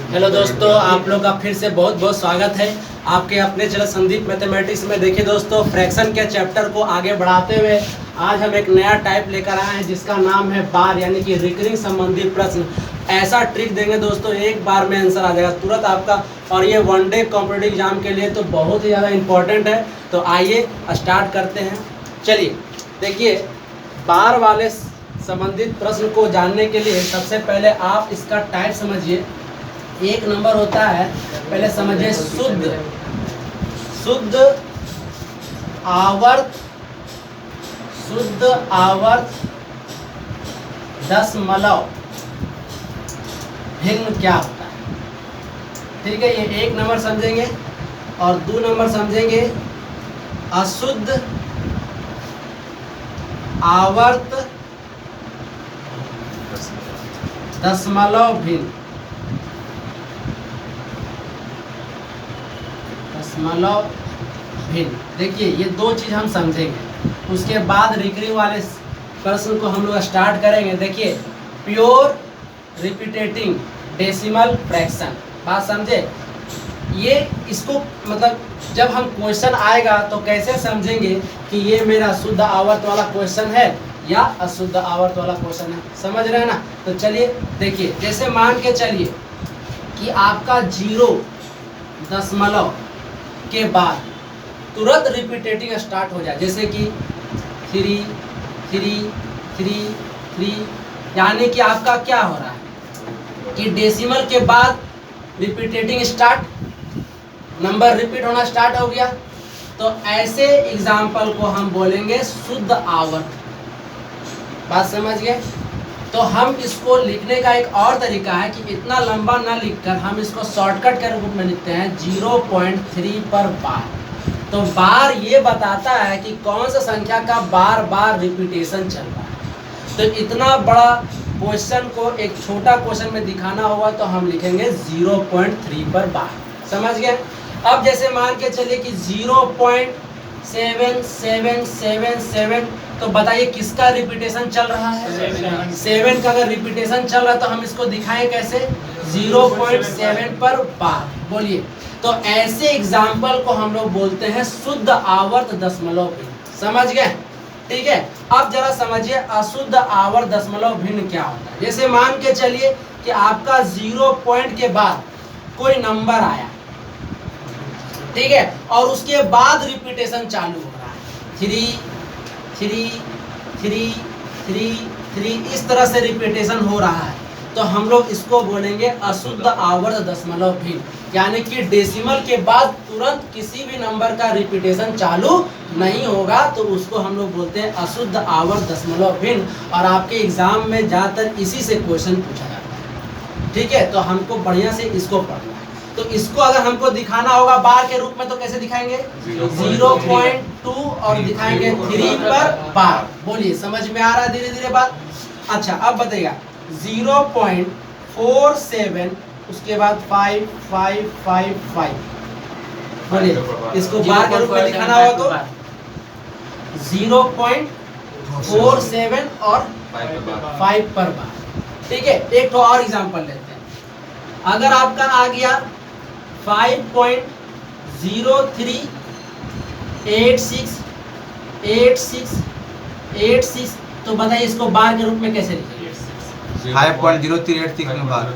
Hello दोस्तों, आप लोग का फिर से बहुत बहुत स्वागत है आपके अपने चैनल संदीप मैथमेटिक्स में। देखिए दोस्तों, फ्रैक्शन के चैप्टर को आगे बढ़ाते हुए आज हम एक नया टाइप लेकर आए हैं जिसका नाम है बार, यानी कि रिकरिंग संबंधी प्रश्न। ऐसा ट्रिक देंगे दोस्तों, एक बार में आंसर आ जाएगा तुरंत आपका, और ये वनडे कॉम्पिटिटिव एग्जाम के लिए तो बहुत ही ज़्यादा इम्पोर्टेंट है। तो आइए स्टार्ट करते हैं। चलिए देखिए, बार वाले संबंधित प्रश्न को जानने के लिए सबसे पहले आप इसका टाइप समझिए। एक नंबर होता है, पहले समझिए, शुद्ध आवर्त दशमलव भिन्न क्या होता है। ठीक है, ये एक नंबर समझेंगे। और दो नंबर समझेंगे अशुद्ध आवर्त दशमलव भिन्न, देखिए ये दो चीज हम समझेंगे। उसके बाद रिकरिंग वाले प्रश्न को हम लोग स्टार्ट करेंगे। देखिए, प्योर रिपीटेटिंग डेसिमल फ्रैक्शन, बात समझे। ये इसको मतलब जब हम क्वेश्चन आएगा तो कैसे समझेंगे कि ये मेरा शुद्ध आवर्त वाला क्वेश्चन है या अशुद्ध आवर्त वाला क्वेश्चन है, समझ रहे हैं ना। तो चलिए देखिए, जैसे मान के चलिए कि आपका 0 दशमलव के बाद तुरंत रिपीटेटिंग स्टार्ट हो जाए, जैसे कि 3 3 3 3, यानी कि आपका क्या हो रहा है कि डेसिमल के बाद रिपीटेटिंग स्टार्ट, नंबर रिपीट होना स्टार्ट हो गया। तो ऐसे एग्जाम्पल को हम बोलेंगे शुद्ध आवर्त, बात समझ गए। तो हम इसको लिखने का एक और तरीका है कि इतना लंबा ना लिखकर हम इसको शॉर्टकट के रूप में लिखते हैं 0.3 पर बार। तो बार ये बताता है कि कौन सा संख्या का बार बार रिपीटेशन चल रहा है। तो इतना बड़ा क्वेश्चन को एक छोटा क्वेश्चन में दिखाना होगा तो हम लिखेंगे 0.3 पर बार, समझ गए। अब जैसे मान के चलिए कि 0.7777, तो बताइए किसका रिपीटेशन चल रहा है? 7 का अगर रिपीटेशन चल रहा है तो हम इसको दिखाएं कैसे? 0.7 पर बार। बोलिए, तो ऐसे एग्जाम्पल को हम लोग बोलते हैं शुद्ध आवर्त दशमलव भिन्न, समझ गए। ठीक है, अब जरा समझिए अशुद्ध आवर्त दशमलव भिन्न क्या होता है। जैसे मान के चलिए कि आपका 0 पॉइंट के बाद कोई नंबर आया, ठीक है, और उसके बाद रिपीटेशन चालू हो रहा है 3 3 3 3 3, इस तरह से रिपीटेशन हो रहा है, तो हम लोग इसको बोलेंगे अशुद्ध आवर्त दशमलव भिन्न, यानी कि डेसिमल के बाद तुरंत किसी भी नंबर का रिपीटेशन चालू नहीं होगा, तो उसको हम लोग बोलते हैं अशुद्ध आवर्त दशमलव भिन्न। और आपके एग्जाम में ज़्यादातर इसी से क्वेश्चन पूछा जाता है। ठीक है, तो हमको बढ़िया से इसको पढ़ना है। तो इसको अगर हमको दिखाना होगा बार के रूप में तो कैसे दिखाएंगे? 0.2 और दिखाएंगे 3 पर बार। बोलिए, समझ में आ रहा है धीरे धीरे बात? अच्छा, अब बताइएगा 0.47, उसके बाद 5 5 5 5। बोलिए, इसको बार के रूप में दिखाना होगा तो 0.47 और 5 पर बार। ठीक है, एक तो और एग्जांपल लेते हैं। अगर आपका आ गया 5.03868686, तो बताइए इसको बार के रूप में कैसे लिखेंगे? 5.0386 में बार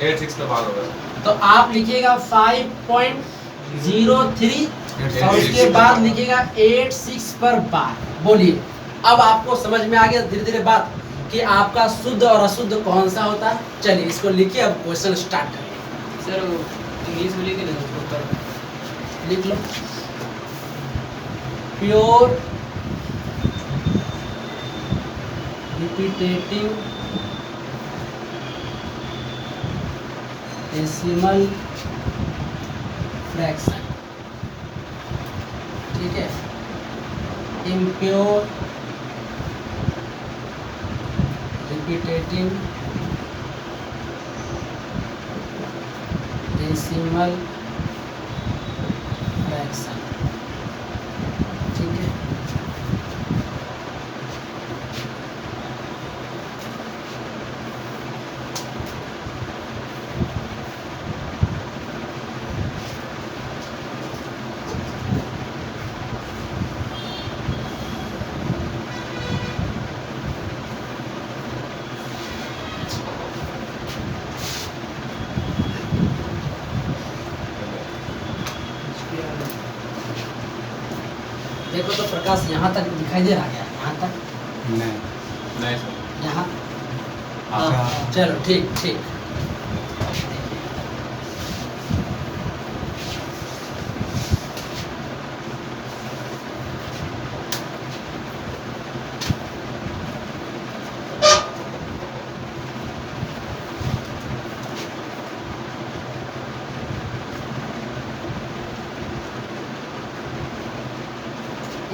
86 पे बार होगा। तो आप लिखिएगा 5.03 और उसके बाद लिखिएगा 86 पर बार। बोलिए, अब आपको समझ में आ गया धीरे धीरे बात कि आपका शुद्ध और अशुद्ध कौन सा होता है। चलिए इसको लिखिए, अब क्वेश्चन स्टार्ट करें। सर इंग्लिश में लिख लेना, लिख लो, प्योर रिपीटेटिंग डेसिमल फ्रैक्शन। ठीक है, इम्प्योर रिपीटेटिंग डेसिमल फ्रैक्शन। ठीक है, को तो प्रकाश यहाँ तक दिखाई दे रहा है, यहाँ तक, नहीं नहीं सर। यहाँ। अच्छा। हाँ, चलो ठीक ठीक।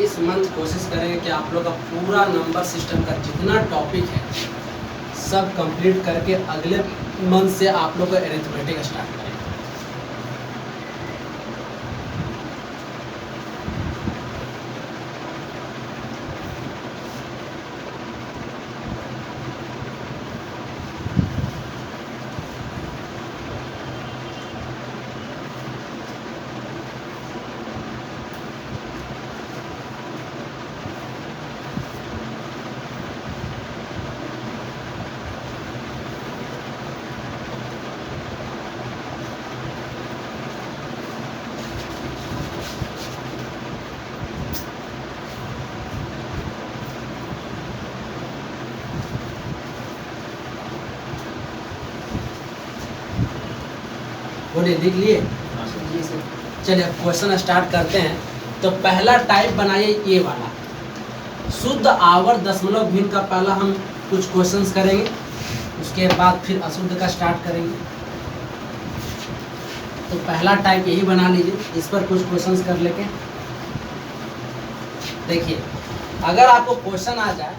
इस मंथ कोशिश करेंगे कि आप लोग का पूरा नंबर सिस्टम का जितना टॉपिक है सब कंप्लीट करके अगले मंथ से आप लोग को अरिथमेटिक स्टार्ट करेंगे। बोलिए, लिख लिए? हाँ सर। जी सर। चलिए अब क्वेश्चन स्टार्ट करते हैं। तो पहला टाइप बनाइए ये वाला, शुद्ध आवर दशमलव भिन्न का पहला हम कुछ क्वेश्चंस करेंगे, उसके बाद फिर अशुद्ध का स्टार्ट करेंगे। तो पहला टाइप यही बना लीजिए, इस पर कुछ क्वेश्चंस कर लेके। देखिए, अगर आपको क्वेश्चन आ जाए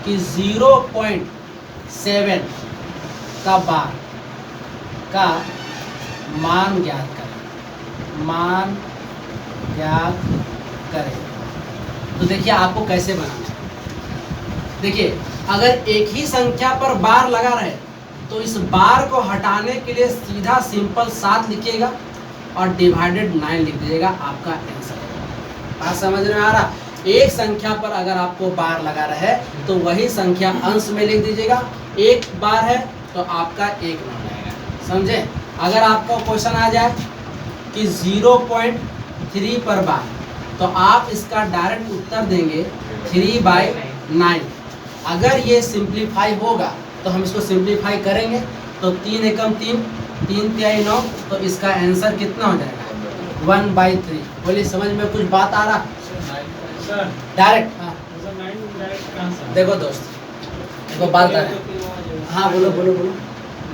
कि 0.7 का बार का मान ज्ञात करें, मान ज्ञात करें, तो देखिए आपको कैसे बनाना है। देखिए, अगर एक ही संख्या पर बार लगा रहे तो इस बार को हटाने के लिए सीधा सिंपल 7 लिखिएगा और डिवाइडेड 9 लिख दीजिएगा, आपका आंसर। बात समझ में आ रहा? एक संख्या पर अगर आपको बार लगा रहे तो वही संख्या अंश में लिख दीजिएगा, एक बार है तो आपका 1 बन जाएगा, समझे? अगर आपका क्वेश्चन आ जाए कि 0.3 पर बार, तो आप इसका डायरेक्ट उत्तर देंगे 3/9। अगर ये सिंप्लीफाई होगा तो हम इसको सिंप्लीफाई करेंगे, तो 3 एकम 3, 3 तिहाई 9, तो इसका आंसर कितना हो जाएगा? 1/3। बोलिए, समझ में कुछ बात आ रहा? Sir direct. हाँ सर 9 डायरेक्ट कहाँ से? देखो दोस्त, देखो बात कर रहे हैं। हाँ बोलो बोलो बोलो।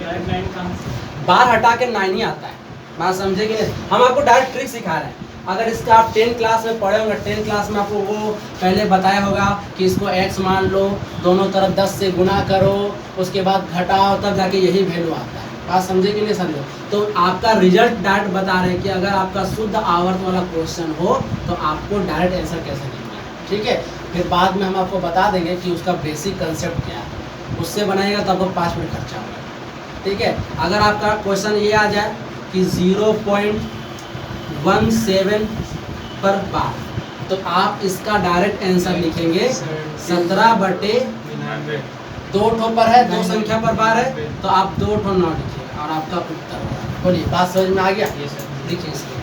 डायरेक्ट 9 कहाँ से? बार हटा के 9 ही आता है, मैं समझे कि नहीं? हम आपको डायरेक्ट ट्रिक सिखा रहे हैं। अगर इसका आप 10 क्लास में पढ़े होंगे, 10 क्लास में आपको वो पहले बताया होगा कि इसको x मान लो, दोनों तरफ 10 से गुना करो, उसके बाद घटाओ, तब जाके यही वैल्यू आता है। बात समझे कि नहीं समझे? तो आपका रिजल्ट डायरेक्ट बता रहे हैं कि अगर आपका शुद्ध आवर्त वाला क्वेश्चन हो तो आपको डायरेक्ट आंसर कैसे लिखना है, ठीक है? फिर बाद में हम आपको बता देंगे कि उसका बेसिक कंसेप्ट क्या है, उससे बनाएगा तो आपको 5 मिनट खर्चा होगा, ठीक है? अगर आपका क्वेश्चन ये आ जाए कि 0.17 पर बार, तो आप इसका डायरेक्ट आंसर लिखेंगे 17/2 ठो पर है, 2 संख्या पर बार है, तो आप 2 ठो 9 लिखिएगा और आपका उत्तर होगा। बोलिए, बात समझ में आ गया? ये सर। लिखिए इसको।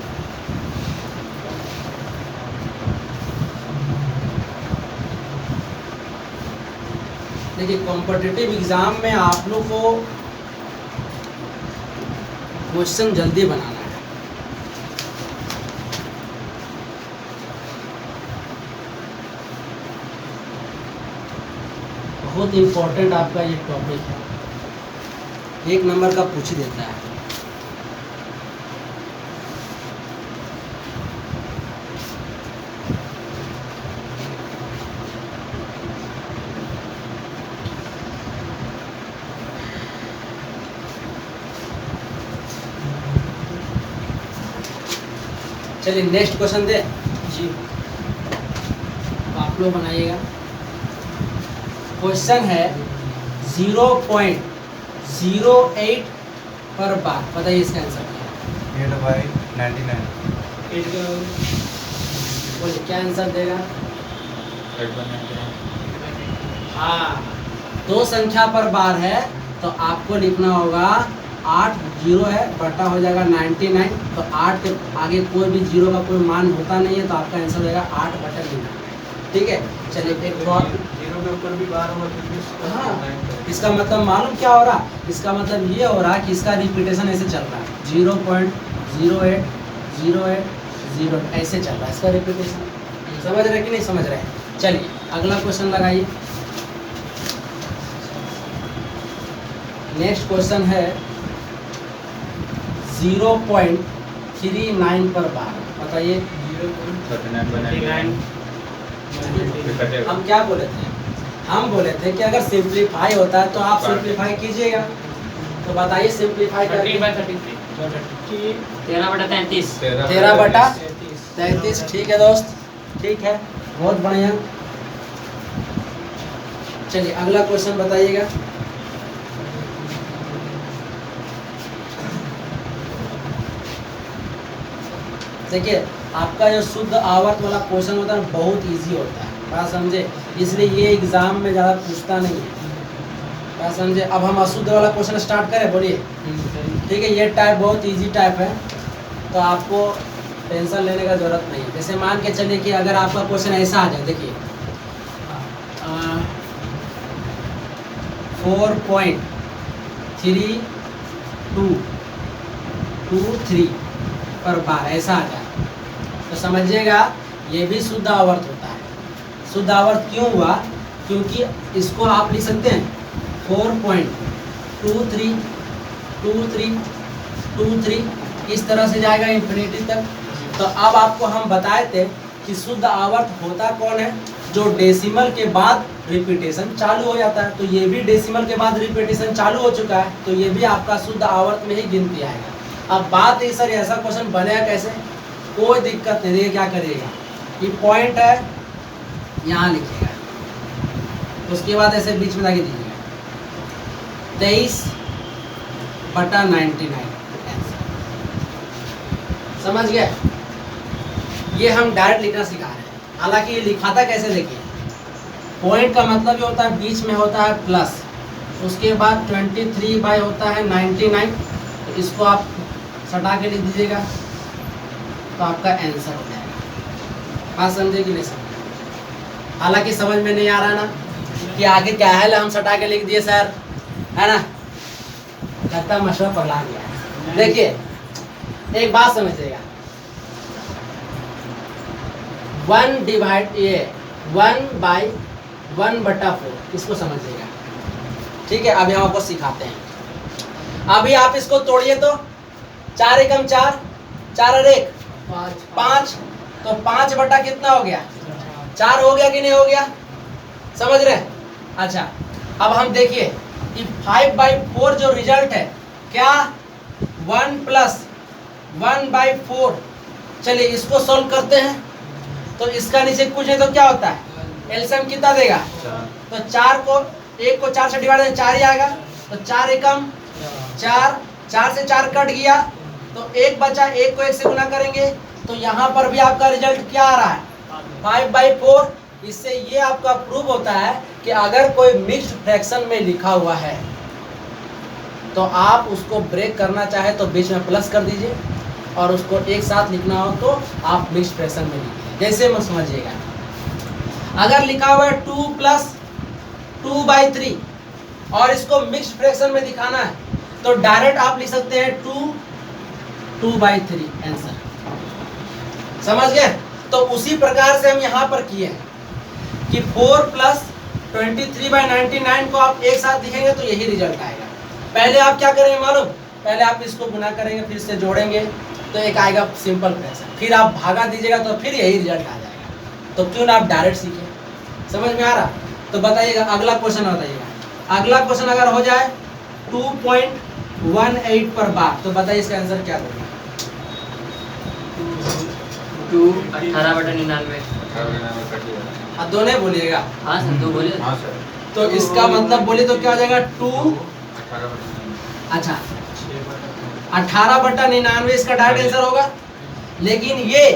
देखिए, कॉम्पिटिटिव एग्जाम में आप लोग को क्वेश्चन जल्दी बनाना है। बहुत इम्पोर्टेंट आपका ये टॉपिक है, 1 नंबर का पूछ ही देता है। चलिए नेक्स्ट क्वेश्चन दे जी, आप लोग बनाइएगा। क्वेश्चन है 0.08 पर बार, बताइए इसका आंसर क्या है? 8/99। 8 का बोलिए, क्या आंसर देगा? 8/99। हाँ, 2 संख्या पर बार है तो आपको लिखना होगा 8 जीरो है, बटा हो जाएगा 99। तो 8 के आगे कोई भी जीरो का कोई मान होता नहीं है, तो आपका आंसर हो जाएगा 8/99। ठीक है, चलिए एक और। जीरो के ऊपर भी बार होगा फिर भी इसको हाँ। 9 करें। इसका मतलब मालूम क्या हो रहा, इसका मतलब ये हो रहा कि इसका रिपीटेशन ऐसे चल रहा है 0.080808 ऐसे चल रहा है इसका रिपीटेशन। समझ रहे कि नहीं समझ रहे? चलिए अगला क्वेश्चन लगाइए। नेक्स्ट क्वेश्चन है 0.39 पर बार। बताइए 39 फिर कटेगा। हम क्या बोले थे? हम बोले थे कि अगर सिंप्लीफाई होता है तो आप सिंप्लीफाई कीजिएगा। तो बताइए सिंप्लीफाई करके 13/33। 13/33। ठीक है दोस्त, ठीक है, बहुत बढ़िया। चलिए अगला क्वेश्चन बताइएगा। देखिए आपका जो शुद्ध आवर्त वाला क्वेश्चन होता है बहुत इजी होता है, बात समझे, इसलिए ये एग्जाम में ज़्यादा पूछता नहीं है, बात समझे। अब हम अशुद्ध वाला क्वेश्चन स्टार्ट करें, बोलिए। ठीक है, ये टाइप बहुत इजी टाइप है, तो आपको टेंशन लेने का ज़रूरत नहीं है। जैसे मान के चलिए कि अगर आपका क्वेश्चन ऐसा आ जाए, देखिए 4.3223 पर बार ऐसा आ जाए तो समझिएगा ये भी शुद्ध आवर्त होता है। शुद्ध आवर्त क्यों हुआ? क्योंकि इसको आप लिख सकते हैं 4.232323 इस तरह से जाएगा इंफिनिटी तक। तो अब आपको हम बताए थे कि शुद्ध आवर्त होता कौन है? जो डेसिमल के बाद रिपीटेशन चालू हो जाता है। तो ये भी डेसिमल के बाद रिपीटेशन चालू हो चुका है, तो ये भी आपका शुद्ध आवर्त में ही गिनती आएगा। अब बात है सर ऐसा क्वेश्चन बनेगा कैसे? कोई दिक्कत नहीं, देखिए क्या करिएगा, ये पॉइंट है यहाँ लिखिएगा, उसके बाद ऐसे बीच में जाके दीजिएगा 23/99। समझ गए? ये हम डायरेक्ट लिखना सिखा रहे हैं। हालांकि ये लिखा था कैसे, देखिए पॉइंट का मतलब ये होता है बीच में होता है प्लस, उसके बाद 23 बाई होता है 99, तो इसको आप सटा के लिख दीजिएगा तो आपका आंसर हो जाएगा। बात समझे कि नहीं समझे? हालांकि समझ में नहीं आ रहा ना कि आगे क्या है, हम सटा के लिख दिए सर, है ना, लगता मशहूर पगला गया है। देखिए एक बात समझिएगा, 1/1/4 इसको समझिएगा। ठीक है, अभी हम आपको सिखाते हैं। अभी आप इसको तोड़िए तो 4 एकम 4, 4 और 1 5, तो 5 बटा कितना हो गया? 4 हो गया कि नहीं हो गया? समझ रहे? अच्छा अब हम देखिए कि 5/4 जो रिजल्ट है क्या 1 + 1/4। चलिए इसको सॉल्व करते हैं। तो इसका नीचे कुछ है तो क्या होता है? एलसीएम कितना देगा? तो 4 को 1 को 4 से डिवाइड 4 ही आएगा, तो 4 एकम 4, 4 से 4 कट गया तो 1 बचा, 1 को 1 से गुना करेंगे तो यहाँ पर भी आपका रिजल्ट क्या आ रहा है? 5/4। इससे ये आपका प्रूव होता है कि अगर कोई मिक्स्ड फ्रैक्शन में लिखा हुआ है तो आप उसको ब्रेक करना चाहे तो बीच में प्लस कर दीजिए, और उसको एक साथ लिखना हो तो आप मिक्स्ड फ्रैक्शन में लिखिए। जैसे मैं समझिएगा, अगर लिखा हुआ है 2 + 2/3 और इसको मिक्स्ड फ्रैक्शन में दिखाना है तो डायरेक्ट आप लिख सकते हैं 2/3 आंसर। समझ गए? तो उसी प्रकार से हम यहाँ पर किए हैं कि 4 + 23/99 को आप एक साथ लिखेंगे तो यही रिजल्ट आएगा। पहले आप क्या करेंगे मालूम? पहले आप इसको गुना करेंगे, फिर से जोड़ेंगे तो एक आएगा सिंपल फ्रैक्शन, फिर आप भागा दीजिएगा तो फिर यही रिजल्ट आ जाएगा। तो क्यों ना आप डायरेक्ट सीखें? समझ में आ रहा? तो बताइएगा अगला क्वेश्चन बताइएगा। अगला क्वेश्चन अगर हो जाए 2.18 पर बार, तो बताइए इसका आंसर क्या होगा? 18/99। आप दोनों बोलिएगा। हाँ सर, 2 बोले। हाँ सर। तो इसका मतलब बोले तो क्या हो जाएगा? 2 अच्छा 18/99 इसका डायरेक्ट आंसर होगा, लेकिन ये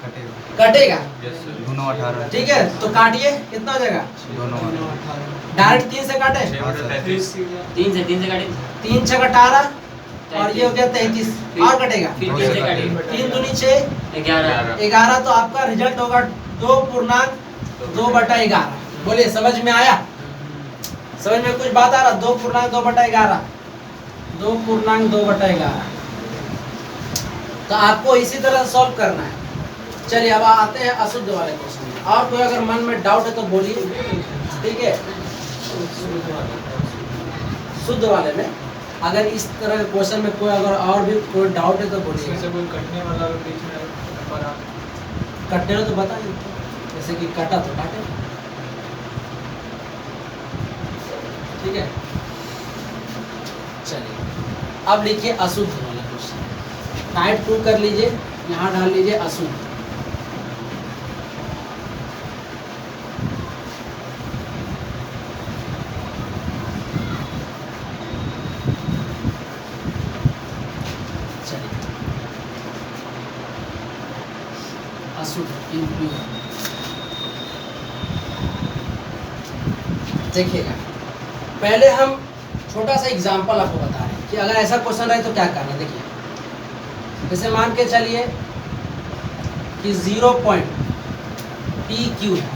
कटेगा। कटेगा। Yes sir. दोनों 18। ठीक है, तो काटिए, कितना हो जाएगा? दोनों डायरेक्ट 3 से काटे, 3 से काटे 3 6 18 और ये हो गया 33 और कटेगा फिर दो 3 से से काटे 3 दूनी 6 11 11, तो आपका रिजल्ट होगा 2/11। बोलिए, समझ में आया? समझ में कुछ बात आ रहा? 2/2/11, 2/2/11। तो आपको इसी तरह सॉल्व करना है। चलिए अब आते हैं अशुद्ध वाले क्वेश्चन में। और कोई अगर मन में डाउट है तो बोलिए, ठीक है? शुद्ध वाले में अगर इस तरह के क्वेश्चन में कोई अगर और भी कोई डाउट है तो बोलिए। जैसे कोई कटने वाला बीच में नंबर आ कटने हो तो बताइए, जैसे कि कटा तो काटे, ठीक है? चलिए अब लिखिए अशुद्ध वाला क्वेश्चन। टाइप 2 कर लीजिए, यहाँ डाल लीजिए अशुद्ध। चलिए अशुद्ध impure। देखिएगा, पहले हम छोटा सा एग्जांपल आपको बता रहे हैं कि अगर ऐसा क्वेश्चन रहे तो क्या करना। देखिए, जैसे मान के चलिए कि 0.PQ है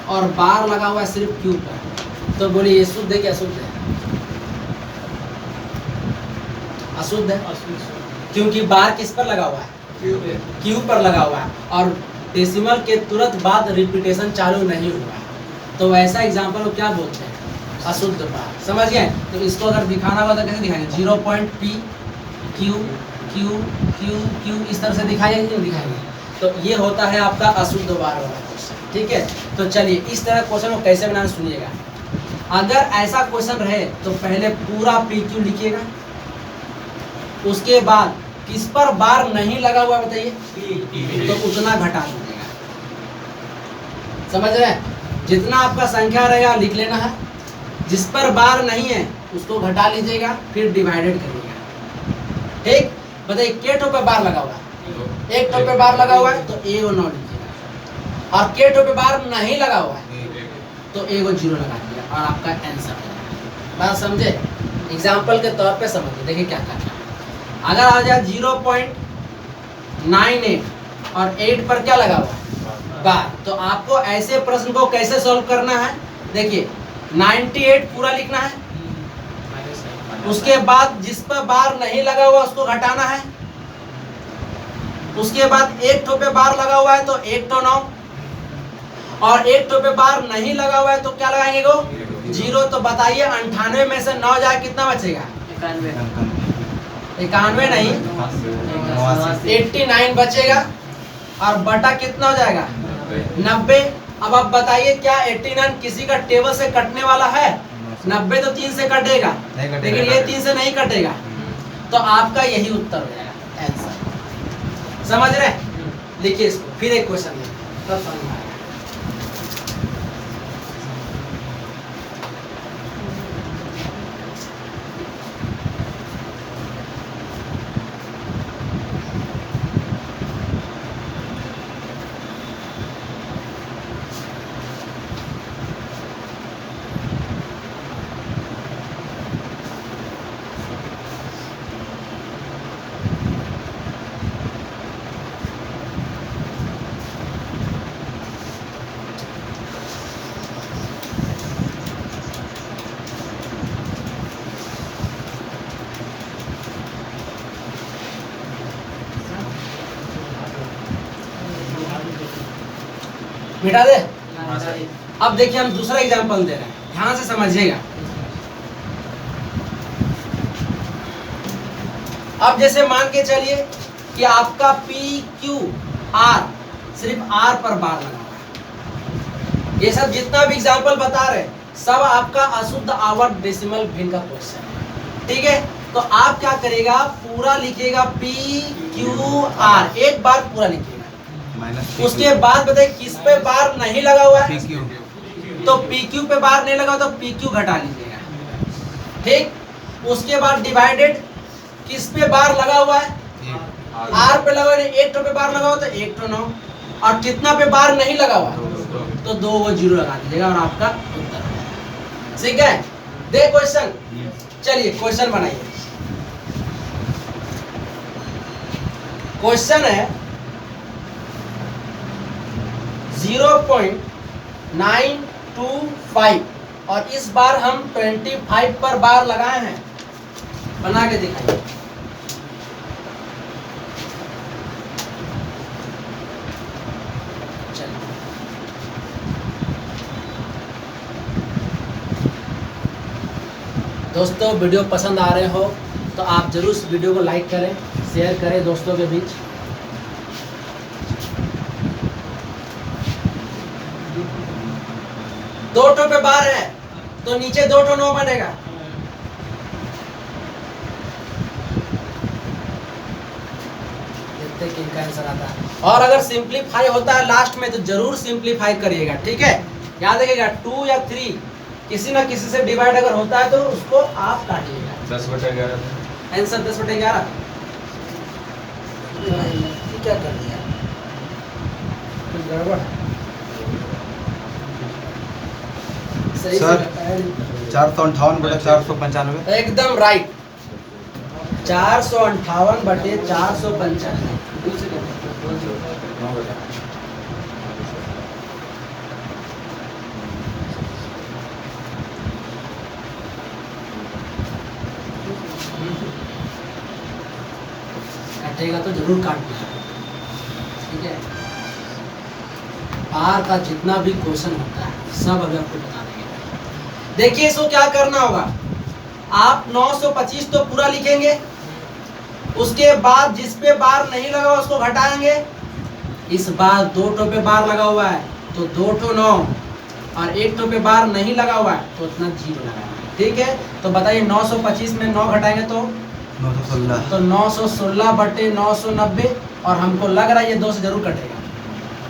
और बार लगा हुआ है सिर्फ Q पर, तो बोलिए ये शुद्ध है क्या अशुद्ध है? अशुद्ध है, क्योंकि बार किस पर लगा हुआ है? Q पर लगा हुआ है और डेसिमल के तुरंत बाद रिपीटेशन चालू नहीं हुआ है, तो वैसा एग्जांपल को क्या बोलते हैं? अशुद्ध बार। समझ गए? तो इसको अगर दिखाना होगा तो कैसे दिखाएंगे? 0.PQ इस तरह से दिखाएंगे कि नहीं दिखाएंगे? तो ये होता है आपका अशुद्ध बार वाला क्वेश्चन, ठीक है? तो चलिए इस तरह क्वेश्चन को कैसे बनाना सुनिएगा। अगर ऐसा क्वेश्चन रहे तो पहले पूरा PQ लिखिएगा, उसके बाद किस पर बार नहीं लगा हुआ बताइए, तो उतना घटा दीजिएगा। समझ रहे हैं? जितना आपका संख्या रहेगा लिख लेना है, जिस पर बार नहीं है उसको घटा लीजिएगा, फिर डिवाइडेड करिएगा। ठीक? बताइए के ठो पे बार लगा हुआ है? एक ठो पे बार लगा हुआ है तो एगो 9 लीजिएगा, और के ठो पे बार नहीं लगा हुआ है तो एगो 0 लगा दिया और आपका आंसर है। बात समझे? एग्जाम्पल के तौर पे समझिए। देखिए क्या करना है। अगर आ जाए 0.98 और 8 पर क्या लगा हुआ है? बार, तो आपको ऐसे प्रश्न को कैसे सॉल्व करना है? देखिए 98 पूरा लिखना है, उसके बाद जिस पर बार नहीं लगा हुआ उसको घटाना है, उसके बाद एक ठो पे बार लगा हुआ है तो 1 ठो 9, और एक ठो पे बार नहीं लगा हुआ है तो क्या लगाएंगे? 0। तो बताइए 98 में से 9 जाए कितना बचेगा? 91 नहीं, 89 बचेगा, और बटा कितना हो जाएगा? 90। अब आप बताइए क्या 89 किसी का टेबल से कटने वाला है? 90 तो 3 से कटेगा, लेकिन ये 3 से नहीं कटेगा, तो आपका यही उत्तर हो जाएगा, आंसर। समझ रहे? लिखिए इसको, फिर एक क्वेश्चन है तब समझ में आएगा। मिटा दे। अब देखिए हम दूसरा एग्जांपल दे रहे हैं, ध्यान से समझिएगा। अब जैसे मान के चलिए कि आपका PQR सिर्फ R पर बार लगा हुआ है। ये सब जितना भी एग्जांपल बता रहे सब आपका अशुद्ध आवर्त डेसिमल भिन्न का क्वेश्चन है, ठीक है? तो आप क्या करेगा, पूरा लिखिएगा PQR, एक बार पूरा लिखिएगा। उसके बाद बताइए किस पे बार नहीं लगा हुआ है? तो PQ पे बार नहीं लगा तो PQ घटा लीजिएगा, ठीक? उसके बाद डिवाइडेड किस पे बार लगा हुआ है? R पे लगा हुआ है, एक ठो पे बार लगा हुआ तो 1 ठो 9, और कितना पे बार नहीं लगा हुआ, तो 2 वो जीरो लगा दीजिएगा और आपका उत्तर है। ठीक है, दे क्वेश्चन। चलिए क्वेश्चन बनाइए। क्वेश्चन है 0.925 और इस बार हम 25 पर बार लगाए हैं। बना के दिखाइए। दोस्तों वीडियो पसंद आ रहे हो तो आप जरूर इस वीडियो को लाइक करें, शेयर करें दोस्तों के बीच। दो ठो पे बार है तो नीचे 2 ठो 9 बनेगा। देखते हैं किनका आंसर आता है। और अगर सिंप्लीफाई होता है लास्ट में तो जरूर सिंप्लीफाई करिएगा, ठीक है। याद रखिएगा 2 या 3 किसी ना किसी से डिवाइड अगर होता है तो उसको आप काटिएगा। 10/11 आंसर 10/11। क्या कर दिया, कुछ गड़बड़ है। सही से सर, करता है। 458/495। एकदम राइट, 458/495। काटेगा तो जरूर काटना, ठीक है। बार का जितना भी क्वेश्चन होता है सब अभी आपको बता देंगे। देखिए इसको क्या करना होगा, आप 925 तो पूरा लिखेंगे, उसके बाद जिस पे बार नहीं लगा हुआ उसको घटाएंगे। इस बार 2 ठो पे बार लगा हुआ है तो 2 ठो 9 और 1 ठो पे बार नहीं लगा हुआ है तो उतना 0 लगाएंगे, ठीक है। तो बताइए 925 में 9 घटाएंगे तो 916। तो 916/990 और हमको लग रहा है ये 2 से जरूर कटेगा।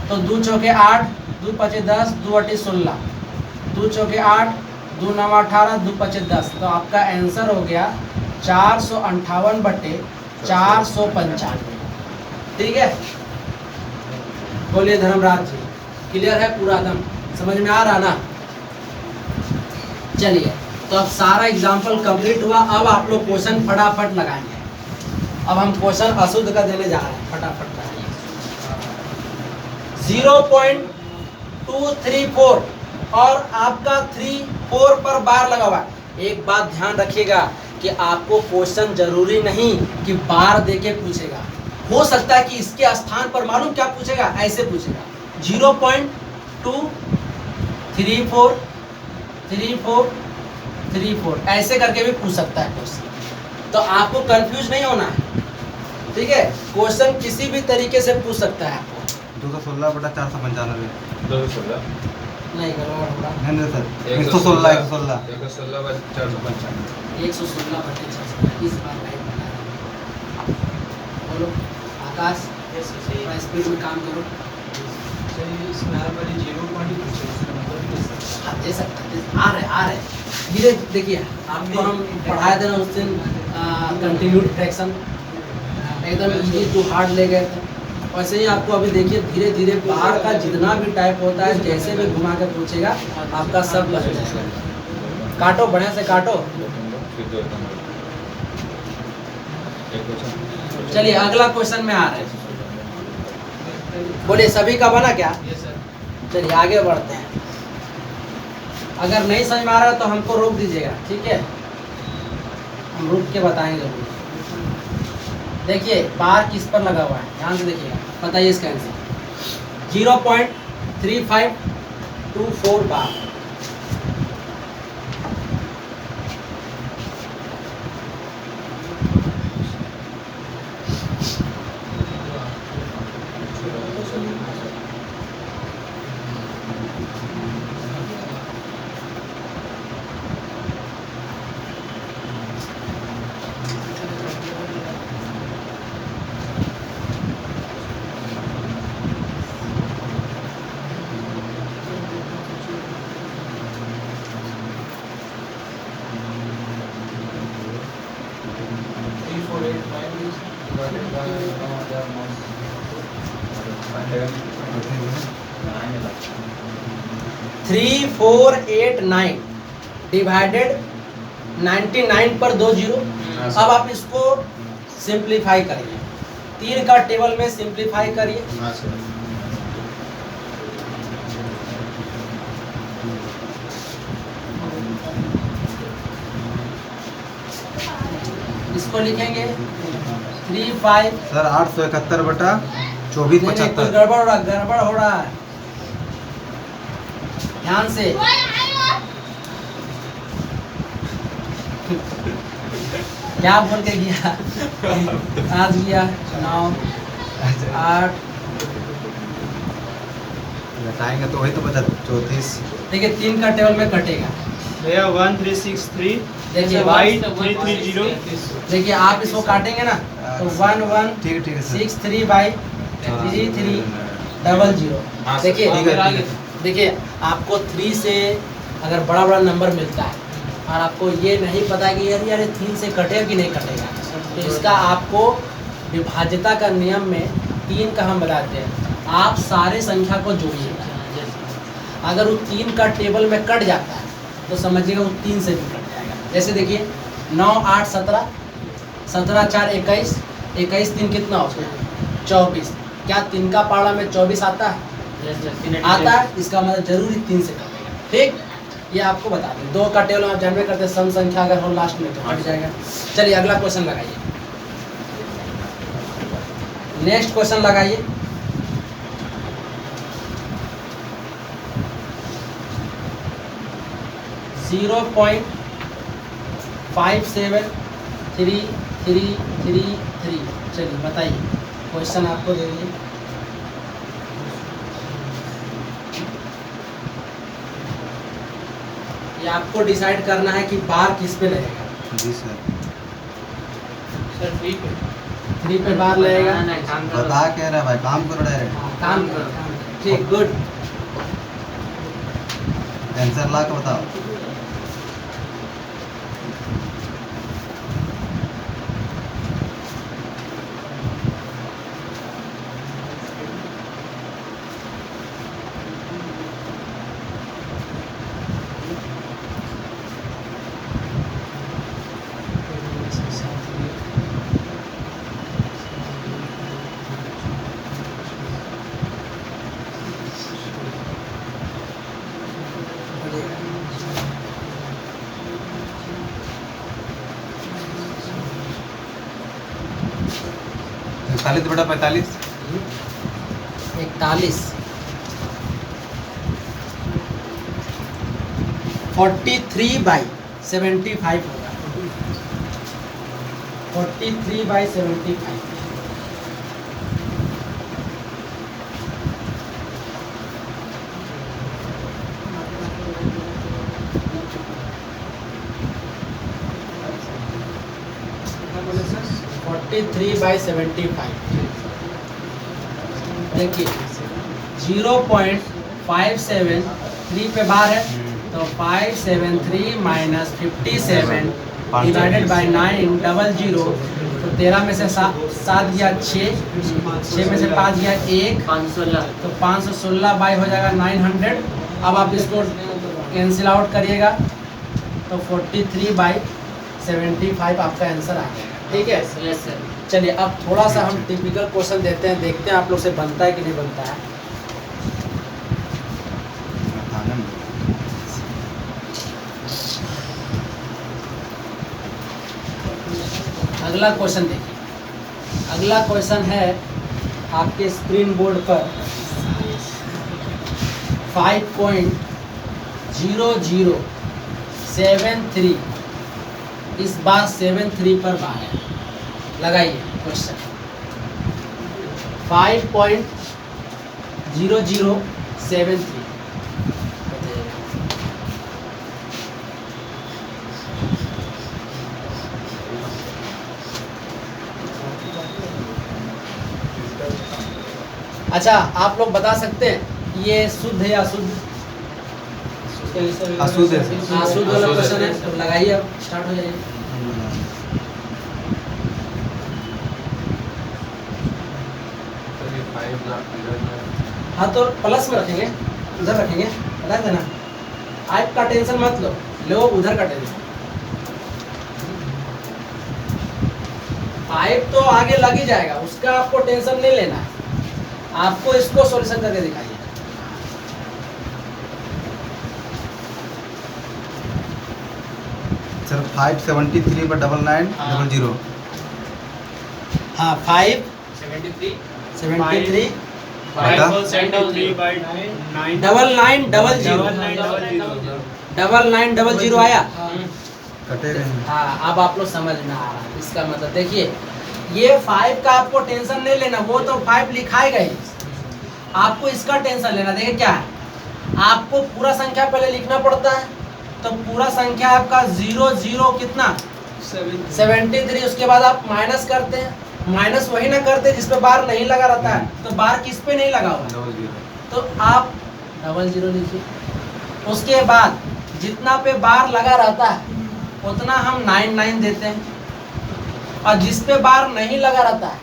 तो 2 चौके 8, 2 पचे 10, 2 अटे 16, 2 चौके 8, 2 9 18, 2 पचे 10। तो आपका आंसर हो गया 458/495, ठीक है। बोलिए धर्मराज जी, क्लियर है पूरा एकदम समझ में आ रहा ना। चलिए तो अब सारा एग्जाम्पल कंप्लीट हुआ। अब आप लोग क्वेश्चन फटाफट लगाएंगे। अब हम क्वेश्चन अशुद्ध का देने जा रहे हैं, फटाफट लगाइए। 0.234 और आपका 3 4 पर बार लगा हुआ है। एक बात ध्यान रखिएगा कि आपको क्वेश्चन जरूरी नहीं कि बार देके पूछेगा, हो सकता है कि इसके स्थान पर मालूम क्या पूछेगा, ऐसे पूछेगा 0.234 ऐसे करके भी पूछ सकता है क्वेश्चन। तो आपको कंफ्यूज नहीं होना है, ठीक है। क्वेश्चन किसी भी तरीके से पूछ सकता है आपको। 216/495। 216 नहीं गड़बड़ होगा। नहीं सर, 116। 116/495। 116/495 इस बार लाइन बना रहा हूं। बोलो आकाश, थोड़ा स्पीड में काम करो। इसमें हर बारी 0 पॉइंट ही पूछे, उसका मतलब भी दे सकते हाँ दे सकता है, आ रहे धीरे। देखिए आपको हम पढ़ाए थे ना उस दिन कंटिन्यूड फ्रैक्शन, एकदम इजी टू हार्ड ले गए थे। वैसे ही आपको अभी देखिए धीरे धीरे बाहर का जितना भी टाइप होता है जैसे भी घुमा के पूछेगा आपका सब बन जाएगा। काटो, बढ़िया से काटो। चलिए अगला क्वेश्चन में आ रहे हैं। बोलिए सभी का बना क्या? हैं। सर चलिए आगे बढ़ते हैं। अगर नहीं समझ में आ रहा तो हमको रोक दीजिएगा, ठीक है। हम रुक के बताएंगे। देखिए बार किस पर लगा हुआ है, ध्यान से देखिएगा, बताइए इसका आंसर। 0.3524 बार। थ्री 4 8 9 डिवाइडेड 99 पर 2 जीरो। अब आप इसको सिंप्लीफाई करिए, 3 का टेबल में सिंप्लीफाई करिए। इसको लिखेंगे 3 5। सर 871 बटा 24 कुछ 75। गड़बड़ हो रहा है, ध्यान से। क्या बोल के गया? आज गया 9 8। घटाएंगे तो वही तो बचा 34। देखिए 3 का टेबल में कटेगा। भैया 1363 देखिए वाई 330। देखिए आप इसको काटेंगे ना तो 1 1 ठीक है सर। 6 3 by 3 3 double 0। देखिए ठीक है। देखिए आपको 3 से अगर बड़ा बड़ा नंबर मिलता है और आपको ये नहीं पता कि यार 3 से कटेगा कि नहीं कटेगा, तो इसका आपको विभाज्यता का नियम में 3 का हम बताते हैं, आप सारे संख्या को जोड़िएगा। अगर वो 3 का टेबल में कट जाता है तो समझिएगा वो 3 से भी कट जाएगा। जैसे देखिए 9 8 17, 17 4 21, 21 3 कितना हो उसमें 24। क्या 3 का पाड़ा में 24 आता है? आता है, इसका मतलब जरूरी 3 से कटेगा। ठीक, ये आपको बता दें। 2 का टेबल आप जानवे करते हैं, सम संख्या अगर हो लास्ट में तो कट जाएगा। चलिए अगला क्वेश्चन लगाइए, नेक्स्ट क्वेश्चन लगाइए। जीरो 0.57333। चलिए बताइए, क्वेश्चन आपको दे दिए। ये आपको डिसाइड करना है कि बार किस पे लगेगा। जी सर। सर 3 पे बार लगेगा। बता कह रहा है भाई, काम करो डायरेक्ट। काम करो। ठीक, गुड। आंसर ला के बताओ। चालीस बटा 45। 41 43/75 होगा। 43/75। बोले सर 43/75। देखिए 0.573 पे बार है तो 573 माइनस 57 डिवाइडेड बाई 9 डबल 0। तो 13 में से 7 गया 6, 6 में से 5 गया 1, 516। तो 516 बाई हो जाएगा 900। अब आप इसको कैंसिल आउट करिएगा तो 43/75 आपका आंसर आ गया। ठीक है, यस सर। चलिए अब थोड़ा सा हम टिपिकल क्वेश्चन देते हैं, देखते हैं आप लोग से बनता है कि नहीं बनता है। अगला क्वेश्चन देखिए, अगला क्वेश्चन है आपके स्क्रीन बोर्ड पर 5.0073। इस बार 73 पर बार है। लगाइए क्वेश्चन 5.0073। अच्छा, आप लोग बता सकते हैं ये शुद्ध है या अशुद्ध? अशुद्ध है। अशुद्ध वाला क्वेश्चन है, तो लगाइए, अब स्टार्ट हो जाइए। हाँ तो प्लस में रखेंगे, उधर रखेंगे, बता देना। आप का टेंशन मत लो, लो उधर का टेंशन। पाइप तो आगे लग ही जाएगा, उसका आपको टेंशन नहीं लेना है। आपको इसको सॉल्यूशन करके दिखाइए। सर 573/9900 हाँ 5 73 73 बटा 573/9 9900 9900 आया। कटे गए हैं। हाँ अब आप लोग समझ में आ रहा है इसका मतलब। देखिए ये 5 का आपको टेंशन नहीं लेना, वो तो 5 लिखाएगा ही, आपको इसका टेंशन लेना। देखिए क्या है, आपको पूरा संख्या पहले लिखना पड़ता है, तो पूरा संख्या आपका 00 कितना 73, उसके बाद आप माइनस करते हैं, माइनस वही ना करते जिस पे बार नहीं लगा रहता है, तो बार किस पे नहीं लगा हुआ है, 00 तो आप 00 लिखिए। उसके बाद जितना पे बार लगा रहता है उतना हम 99 देते हैं, और जिस पे बार नहीं लगा रहता है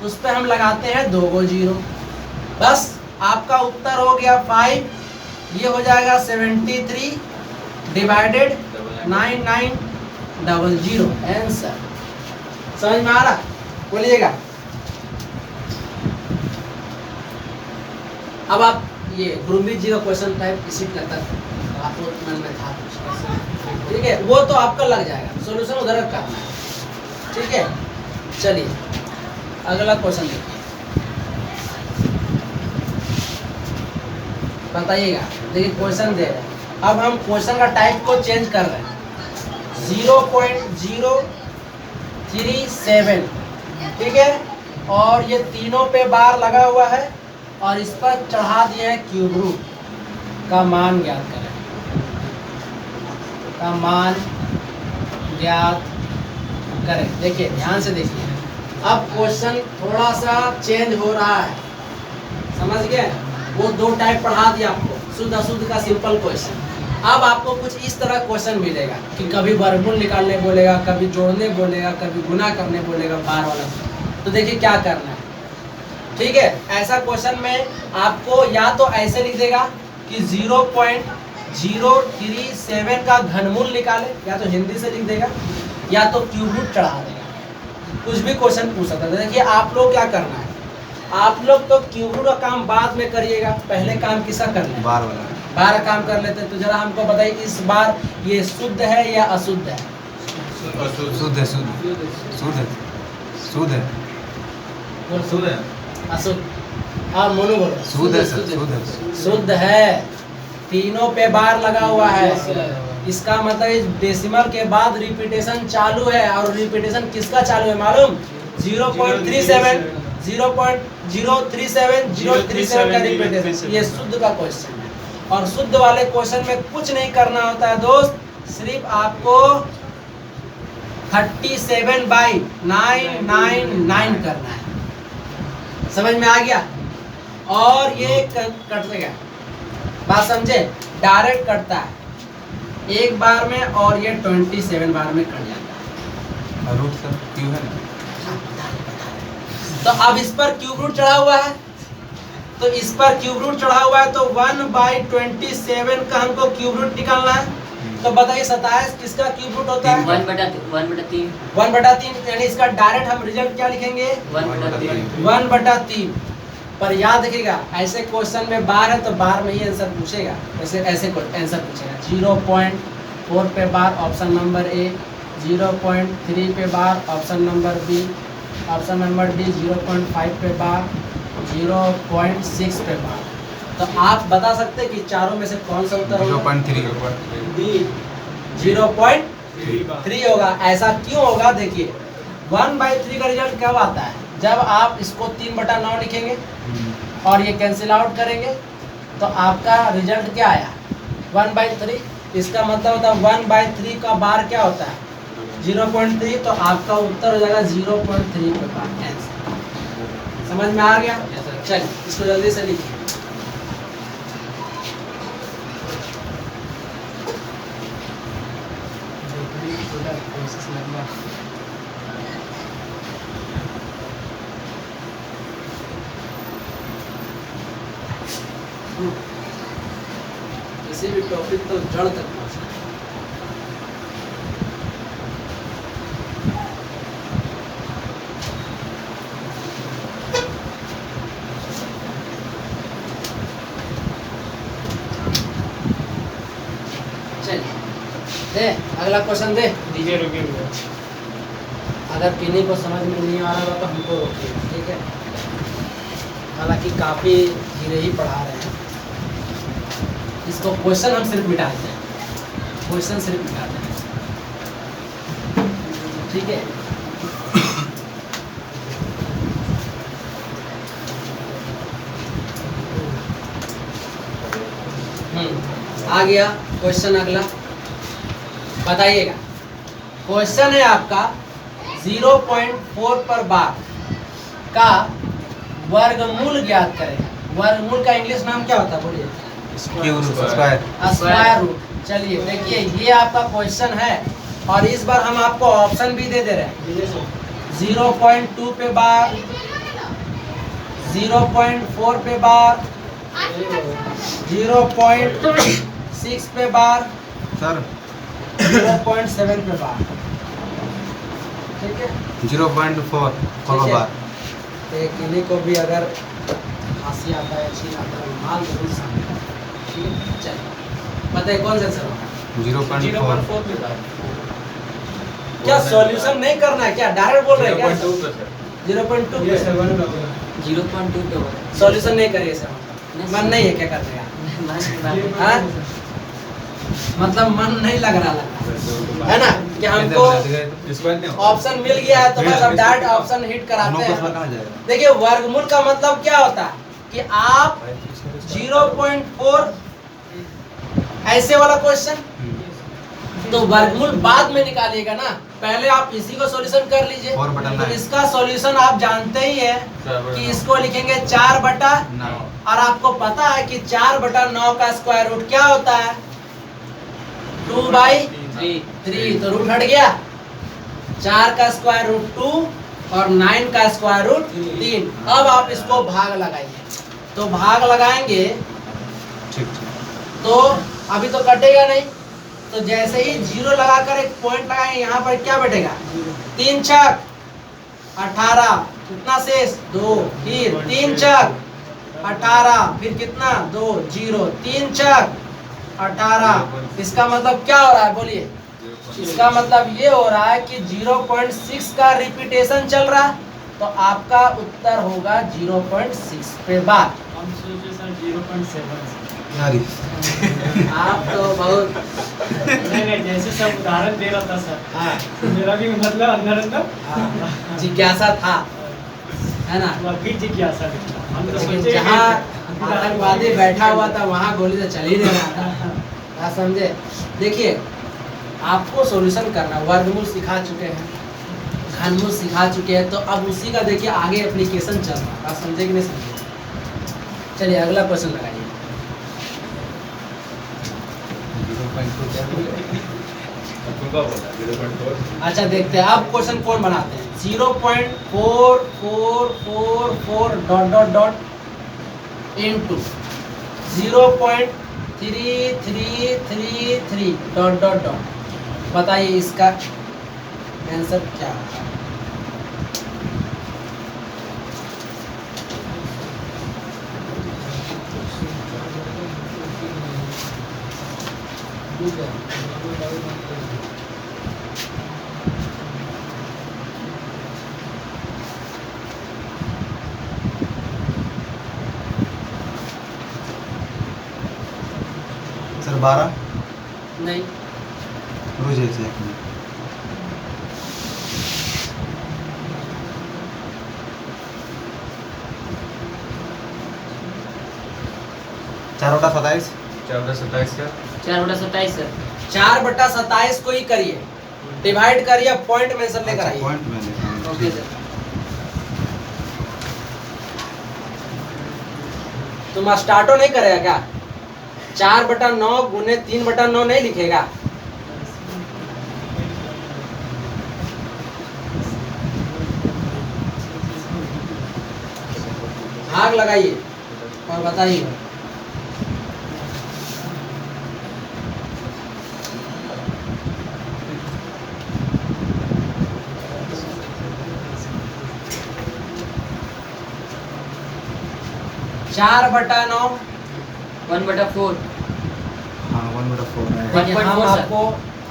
उस पे हम लगाते हैं 2 0। बस आपका उत्तर हो गया 5, ये हो जाएगा 73 डिवाइडेड 9900 आंसर। समझ में आ रहा, बोलिएगा। अब आप ये गुरुमीत जी का क्वेश्चन टाइप इसी लगता था, आपको मन में था कुछ, ठीक है, वो तो आपका लग जाएगा, सॉल्यूशन उधर करना है, ठीक है। चलिए अगला क्वेश्चन देखिए, बताइएगा। देखिए क्वेश्चन दे रहे हैं, अब हम क्वेश्चन का टाइप को चेंज कर रहे हैं। 0.037, ठीक है, और ये तीनों पे बार लगा हुआ है, और इस पर चढ़ा दिए हैं क्यूब रूट का मान ज्ञात करें, का मान ज्ञात करें। देखिए ध्यान से देखिए, अब क्वेश्चन थोड़ा सा चेंज हो रहा है, समझ गए। वो 2 टाइप पढ़ा दिया आपको, शुद्ध अशुद्ध का सिंपल क्वेश्चन। अब आपको कुछ इस तरह क्वेश्चन मिलेगा कि कभी वर्गमूल निकालने बोलेगा, कभी जोड़ने बोलेगा, कभी गुना करने बोलेगा, बार वाला। तो देखिए क्या करना है, ठीक है। ऐसा क्वेश्चन में आपको या तो ऐसे लिख देगा कि 0.037 का घनमूल निकाले, या तो हिंदी से लिख देगा, या तो क्यूब रूट चढ़ा देगा, कुछ भी क्वेश्चन पूछ सकता है। देखिए आप लोग क्या करना है, आप लोग तो क्यूब रूट का काम बाद में करिएगा, पहले काम किसका करना है, बार वाला बार काम कर लेते हैं। तो जरा हमको बताइए इस बार ये शुद्ध है या अशुद्ध है? शुद्ध है, शुद्ध शुद्ध है, शुद्ध है, शुद्ध है। अशुद्ध। हाँ मोनू बोलो। शुद्ध है सर, शुद्ध है। शुद्ध है, तीनों पे बार लगा हुआ है, इसका मतलब इस डेसिमल के बाद रिपीटेशन चालू है, और रिपीटेशन किसका चालू है मालूम? 0.37 0.037 का रिपीटेशन। ये शुद्ध का क्वेश्चन है, और शुद्ध वाले क्वेश्चन में कुछ नहीं करना होता है दोस्त, सिर्फ आपको 37/999 करना है। समझ में आ गया? और ये कटेगा, बात समझे, डायरेक्ट कटता है एक बार में, और ये 27 बार में कट जाता है। और रूट सर क्यों है ना? तो अब इस पर क्यूब रूट चढ़ा हुआ है, तो इस पर क्यूब रूट चढ़ा हुआ है, तो 1/27 का हमको क्यूब रूट निकालना है। तो बताइए 27 किसका क्यूब रूट होता है? 1/3 1/3, यानी इसका डायरेक्ट हम रिजल्ट क्या लिखेंगे? 1/3। पर याद रखिएगा ऐसे क्वेश्चन में बार है तो बार में ही आंसर पूछेगा, ऐसे आंसर पूछेगा। 0.4 पे बार ऑप्शन नंबर ए, 0.3 पे bar option number B, option number D 0.5 पे बार, 0.6 पे बार। तो आप बता सकते हैं कि चारों में से कौन सा उत्तर होगा? 0.3 होगा। ऐसा क्यों होगा? देखिए 1/3 का रिजल्ट कब आता है? जब आप इसको 3/9 लिखेंगे और ये कैंसिल आउट करेंगे, तो आपका रिजल्ट क्या आया? 1/3। इसका मतलब होता है 1/3 का बार क्या होता है? 0.3। तो आपका उत्तर हो जाएगा 0.3 पे बार आंसर। समझ में आ गया? चलिए इसको जल्दी से लिखिए। टॉपिक तो जड़ तक पहुंचना है। चलिए दे अगला क्वेश्चन दे। दीजिए रुकिए रुकिए। अगर किन्हीं को समझ में नहीं आ रहा हो तो हमको रोकिए, ठीक है। हालांकि काफ़ी धीरे ही पढ़ा रहे हैं। इसको क्वेश्चन हम सिर्फ मिटाते हैं, क्वेश्चन सिर्फ मिटाते हैं, ठीक है। आ गया क्वेश्चन अगला, बताइएगा। क्वेश्चन है आपका 0.4 पर बार का वर्गमूल ज्ञात करें। वर्गमूल का इंग्लिश नाम क्या होता है बोलिए? Cube square. Square root. चलिए देखिए ये आपका क्वेश्चन है और इस बार हम आपको ऑप्शन भी दे रहे हैं। 0.2 पे बार, 0.4 पे बार, 0.6 पे बार, सर 0.7 पे बार, ठीक है। 0.4 ठीक है। बार। एक इन्हीं को भी अगर हंसी आता है, अच्छी आता है, माल जरूर सामने, ठीक है। चलिए बताइए कौन सा आंसर होगा? 0.4 पे बार। क्या सॉल्यूशन नहीं करना है क्या? डायरेक्ट बोल रहे हैं क्या? 0.2 पे सर। 0.2 ये पे 7 का होगा। 0.2 पे होगा। सॉल्यूशन नहीं करिए सर, मन नहीं है क्या करने का? हाँ? मतलब मन नहीं लग रहा है ना कि हमको ऑप्शन मिल गया है तो बस अब डायरेक्ट ऑप्शन हिट कराते हैं। देखिए वर्गमूल का मतलब क्या होता है कि आप 0.4 ऐसे वाला क्वेश्चन तो वर्गमूल बाद में निकालिएगा ना, पहले आप इसी को सॉल्यूशन कर लीजिए। तो इसका सॉल्यूशन आप जानते ही है कि इसको लिखेंगे 4/9 और आपको पता है कि 4/9 का स्क्वायर रूट क्या होता है? 2/3। तो रूट हट गया। 4 का स्क्वायर रूट 2 और 9 का स्क्वायर रूट 3। अब आप इसको भाग लगाइए, तो भाग लगाएंगे तो अभी तो कटेगा नहीं, तो जैसे ही 0 लगाकर एक पॉइंट लगाएंगे यहाँ पर क्या बैठेगा? 3 छक 18, कितना शेष? 2। फिर 3 छक 18, फिर कितना? 2 0, 3 छक 18। इसका मतलब क्या हो रहा है बोलिए? इसका मतलब ये हो रहा है कि 0.6 का रिपीटेशन चल रहा है, तो आपका उत्तर होगा 0.6 पे बार। हम सोचे सर 0.7। आप तो बहुत नहीं जैसे सब उदाहरण दे रहा था सर, हाँ, मेरा भी मतलब अंदर अंदर जिज्ञासा था, है ना। वह भी जिज्ञासा था। हम तो लेकिन सोचे जहाँ आतंकवादी बैठा हुआ था वहाँ गोली तो चल ही नहीं रहा था, आप समझे। देखिए आपको सॉल्यूशन करना, वर्गमूल सिखा चुके हैं, घनमूल सिखा चुके हैं, तो अब उसी का देखिए आगे एप्लीकेशन चल रहा है, आप समझे कि नहीं समझे। चलिए अगला क्वेश्चन लगाइए। अच्छा देखते हैं अब क्वेश्चन कौन बनाते हैं। 0.4444 dot dot dot into 0.3333 dot dot dot. बताइए इसका आंसर क्या होगा? सर 12 नहीं, रोज ऐसे एक मिनट। चार बटा 27। 4/27 का 4/27 सर। 4/27 को ही करिए, डिवाइड करिए, पॉइंट मेंशन लेकर आइए। पॉइंट में लिखा ओके सर। तुम स्टार्टो नहीं करेगा क्या? 4/9 गुने 3/9 नहीं लिखेगा? भाग लगाइए और बताइए। 4/9 1/4 हाँ 1/4 है। देखिए, 1.4 हम सर। आपको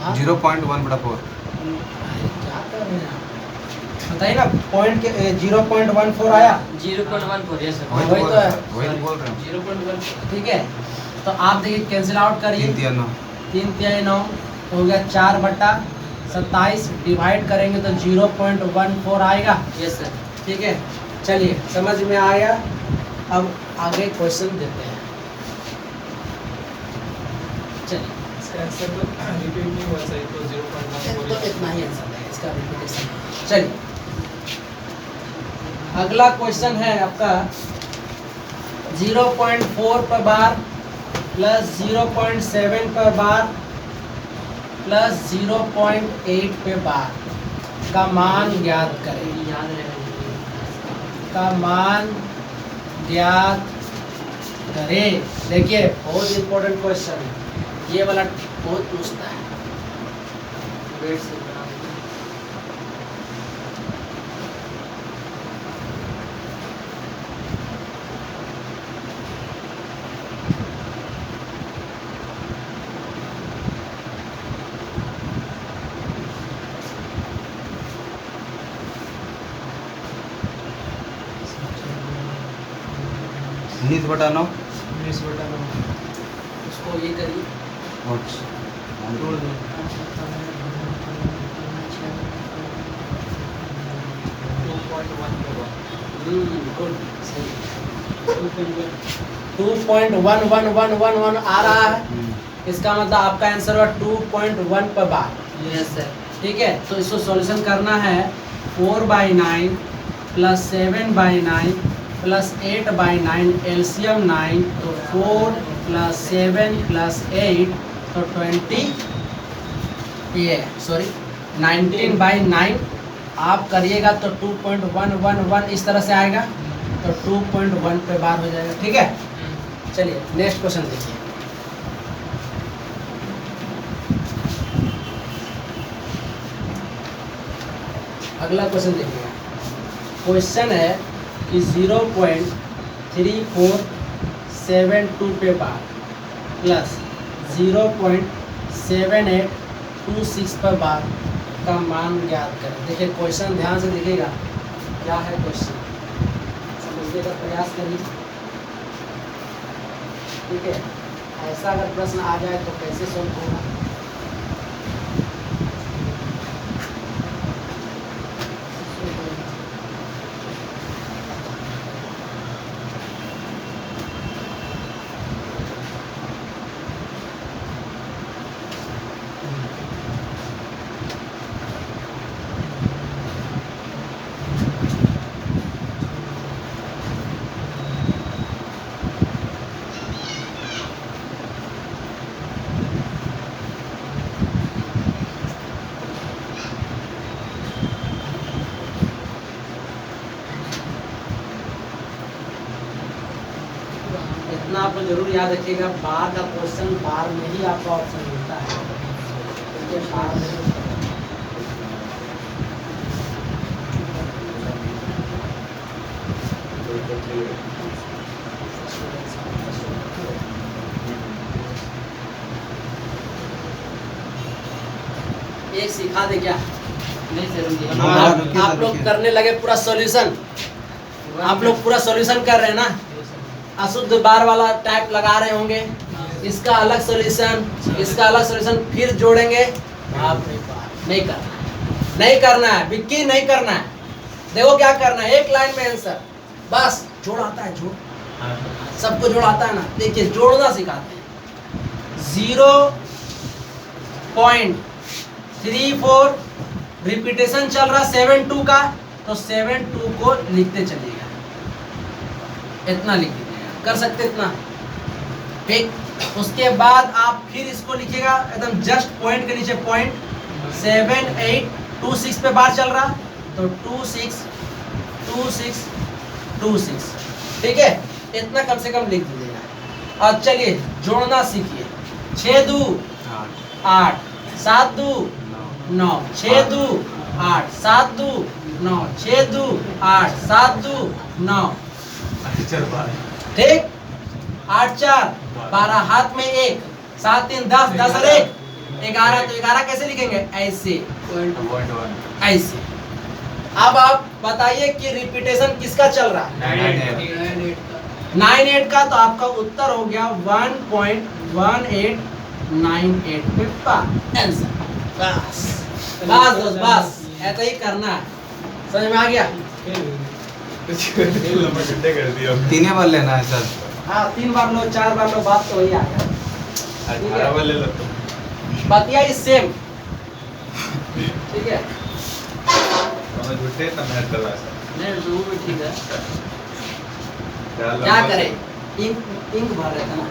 हाँ? 0.1/4 अरे, क्या कर रहे हैं आप? बताइए ना, पॉइंट के 0.14 आया। 0.14 यस सर। हाँ, वही तो है। वही तो बोल रहे हैं। 0.1 ठीक है, तो आप देखिए कैंसिल आउट करिए। 3 3 9 हो गया 4/27 डिवाइड करेंगे तो 0.14 आएगा। Yes sir. ठीक है, चलिए समझ में आया। अब आगे क्वेश्चन देते हैं। चलिए, इसका आंसर तो रिपीट नहीं हुआ सही, तो 0.14 तो इतना ही आंसर है इसका रिपीटेशन। चलिए, अगला क्वेश्चन है आपका 0.4 पर बार प्लस 0.7 पर बार प्लस 0.8 पे बार का मान ज्ञात करें। याद रहेगा। का मान ज्ञात करें। देखिए, बहुत इंपॉर्टेंट क्वेश्चन है ये वाला, बहुत पूछता है। वेट से बना दो। उन्नीस बटा 9 उसको ये करिए, तोड़ दो। 2.1 गुड, सही। 2.1111 आ रहा है, इसका मतलब आपका आंसर हुआ 2.1 पर बार। Yes sir. ठीक है, तो इसको सॉल्यूशन करना है। 4/9 प्लस 7/9 प्लस 8/9 एलसीएम 9, तो 4 प्लस 7 प्लस 8 तो 19/9 आप करिएगा तो 2.111 इस तरह से आएगा, तो 2.1 पे बार हो जाएगा। ठीक है, चलिए नेक्स्ट क्वेश्चन देखिए। अगला क्वेश्चन देखिएगा। क्वेश्चन है कि 0.3472 पे बार प्लस 0.7826 पर बार का मान ज्ञात करें। देखिए क्वेश्चन ध्यान से देखिएगा, क्या है क्वेश्चन, समझने का प्रयास करिए। ठीक है, ऐसा अगर प्रश्न आ जाए तो कैसे सॉल्व होगा। इतना आपको जरूर याद रखिएगा, बार का क्वेश्चन बार में ही आपका ऑप्शन मिलता है, इसके बार में एक सिखा दे क्या। नहीं सर, रुकिए। हाँ, रुकिए, आप लोग रुकिए। करने लगे पूरा सॉल्यूशन, आप लोग पूरा सॉल्यूशन कर रहे हैं ना, अशुद्ध बार वाला टाइप लगा रहे होंगे, इसका अलग सॉल्यूशन, इसका अलग सॉल्यूशन, फिर जोड़ेंगे। बाप रे बाप, नहीं करना है, नहीं करना है विक्की, नहीं करना है। देखो क्या करना है, एक लाइन में आंसर, बस जोड़ आता है, जोड़ सबको जोड़ आता है ना। देखिए जोड़ना सिखाते हैं। 0.34 रिपीटेशन चल रहा 7/2 का, तो 7/2 को लिखते चलिएगा, इतना लिख दीजिएगा, कर सकते इतना। ठीक, उसके बाद आप फिर इसको लिखिएगा एकदम जस्ट पॉइंट के नीचे पॉइंट 7826 पे बार चल रहा, तो 262626। ठीक है, इतना कम से कम लिख दीजिएगा। और चलिए जोड़ना सीखिए। 6 2 8 7 2 9 6 2 8 7 2 9 6 2 8 7 2 9। ठीक, 8 4 12, हाथ में 1, 7 3 10, 10 और 1 11, तो 11 कैसे लिखेंगे? ऐसे, ऐसे। अब आप बताइए कि रिपीटेशन किसका चल रहा है? 9 8 का, तो आपका उत्तर हो गया 1.1898 पे आंसर। बस बस दोस्त, बस ऐसा ही करना है। समझ में आ गया? तीन बार लेना है सर। हाँ, 3 बार लो, 4 बार लो, बात तो वही आ गया। ठीक है, बतिया इज सेम। ठीक है, नहीं तो वो भी ठीक है। क्या करें, इंक भर रहे थे ना।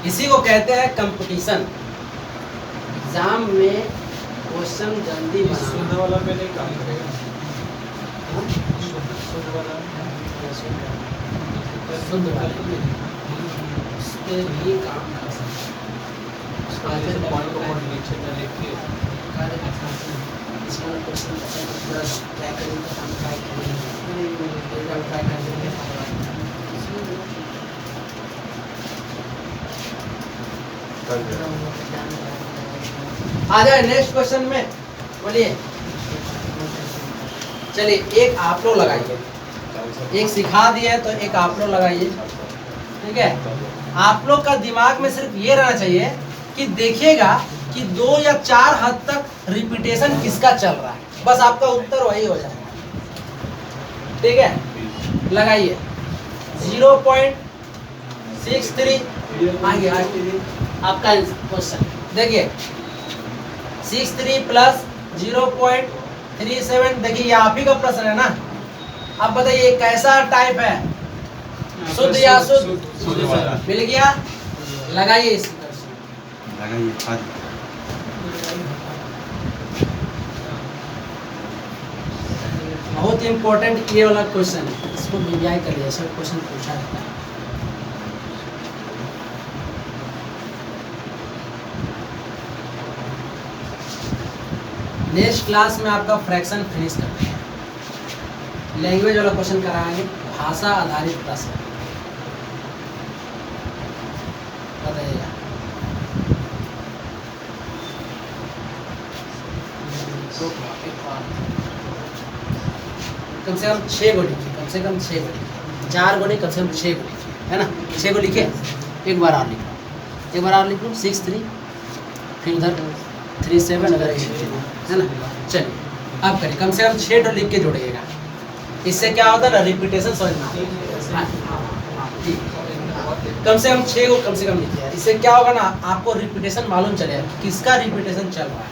इसी को कहते हैं कंपटीशन। एग्जाम में क्वेश्चन जल्दी शुद्ध बनाना। वाला पे नहीं काम करेगा। हाँ? शुद्ध वाला शुद्ध वाले में उस पे भी काम कर सकते हैं। जैसे पॉइंट को पॉइंट नीचे में लिख के इसमें क्वेश्चन पूरा ट्राई करेंगे, तो हम ट्राई करेंगे, ट्राई करेंगे। आ जाए नेक्स्ट क्वेश्चन में, बोलिए। चलिए, एक आप लोग लगाइए, एक सिखा दिया है तो एक आप लोग लगाइए। ठीक है, आप लोग का दिमाग में सिर्फ ये रहना चाहिए कि देखिएगा कि 2 या 4 हद तक रिपीटेशन किसका चल रहा है, बस आपका उत्तर वही हो जाएगा। ठीक है, लगाइए। 0.63 आगे आपका क्वेश्चन देखिए। 63 प्लस 0.37, देखिए ये आप ही का प्रश्न है ना। अब बताइए कैसा टाइप है, शुद्ध या अशुद्ध? शुद्ध वाला। मिल गया, लगाइए इसी लगाइए खाद। बहुत इंपॉर्टेंट ये वाला क्वेश्चन है, इसको वीवीआई कर लिया, सब क्वेश्चन पूछा जाता है। नेक्स्ट क्लास में आपका फ्रैक्शन फिनिश करते हैं। लैंग्वेज वाला क्वेश्चन कराएंगे, भाषा आधारित प्रश्न। बताइएगा। कम से कम 6 गो लिखिए, कम से कम 6 गो लिखिए, 4 गो नहीं, कम से कम 6 गो लिखिए, है ना। 6 गो लिखिए, एक बार और लिख लो, एक बार और लिख लो। 6 3, फिर उधर 3 7, अगर 8 है ना। चलिए अब करिए, कम से कम 6 तो लिख के जोड़िएगा। इससे क्या होता है ना, रिपीटेशन समझ में आता है। ठीक, कम से कम 6 को कम से कम लिखिए। इससे क्या होगा ना, आपको रिपीटेशन मालूम चलेगा किसका रिपीटेशन चल रहा है।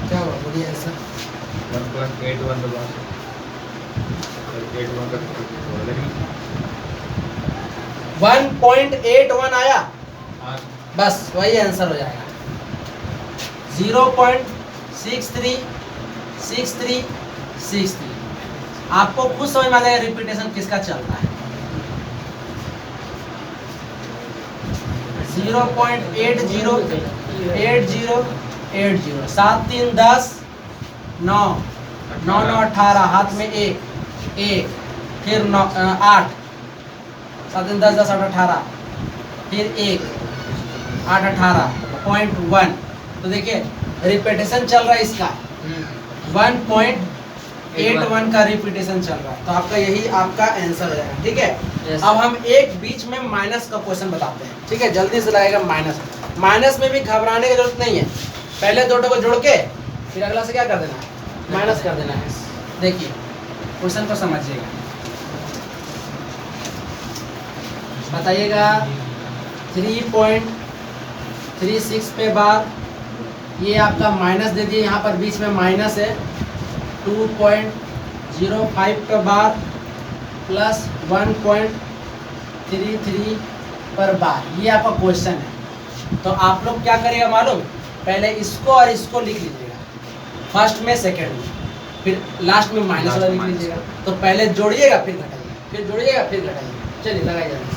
क्या हुआ, बोलिए ऐसा। 1.81 आया, बस वही आंसर हो जाएगा। 0.636363 आपको खुद समझ में आ जाएगा रिपीटेशन किसका चल रहा है। 0.808080 7 3 10 9 9 9 18, हाथ में 1 1, फिर 8 7 3 10 10 8 18, फिर 1 8 18.1। तो देखिए रिपीटेशन चल रहा है इसका 1.81 का रिपीटेशन चल रहा है, तो आपका यही आपका आंसर हो जाएगा। ठीक है, Yes. अब हम एक बीच में माइनस का क्वेश्चन बताते हैं। ठीक है, जल्दी से लगाएगा माइनस। माइनस में भी घबराने की जरूरत नहीं है, पहले 2 को जोड़ के फिर अगला से क्या कर देना है, माइनस कर देना है। देखिए क्वेश्चन को समझिएगा, बताइएगा। 3.36 पे बार, ये आपका माइनस दे दिए, यहाँ पर बीच में माइनस है। 2.05 पे बार प्लस 1.33 पर बार, ये आपका क्वेश्चन है। तो आप लोग क्या करिएगा मालूम, पहले इसको और इसको लिख लीजिएगा फर्स्ट में, सेकंड में, फिर लास्ट में माइनस वाला लिख लीजिएगा। तो पहले जोड़िएगा फिर घटाइएगा, फिर जोड़िएगा फिर घटाइएगा। चलिए लगाइए जल्दी से।